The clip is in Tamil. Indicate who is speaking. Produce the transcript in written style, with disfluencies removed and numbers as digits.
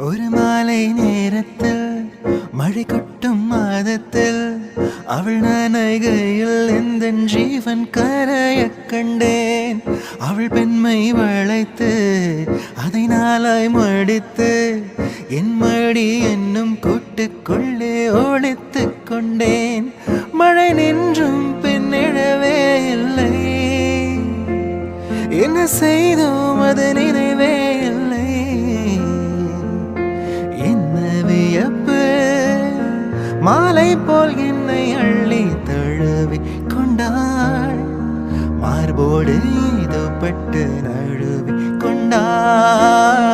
Speaker 1: ஒரு மாலை நேரத்தில் மழை கொட்டும் மாதத்தில் அவள் நனைகையில் எந்த ஜீவன் கரைய கண்டேன். அவள் பெண்மை வளைத்து அதை நாளாய் மடித்து என் மடி என்னும் கூட்டுக்குள்ளே ஒளித்து கொண்டேன். மழை நின்றும் பின்னிடவே இல்லை, என்ன செய்தோம் அது நினைவே இல்லை. என்ன வியப்பு, மாலை போல் என்னை அள்ளி தழுவி கொண்டாள். மார்போடு ஏதோ பட்டு நழுவி கொண்டாள்.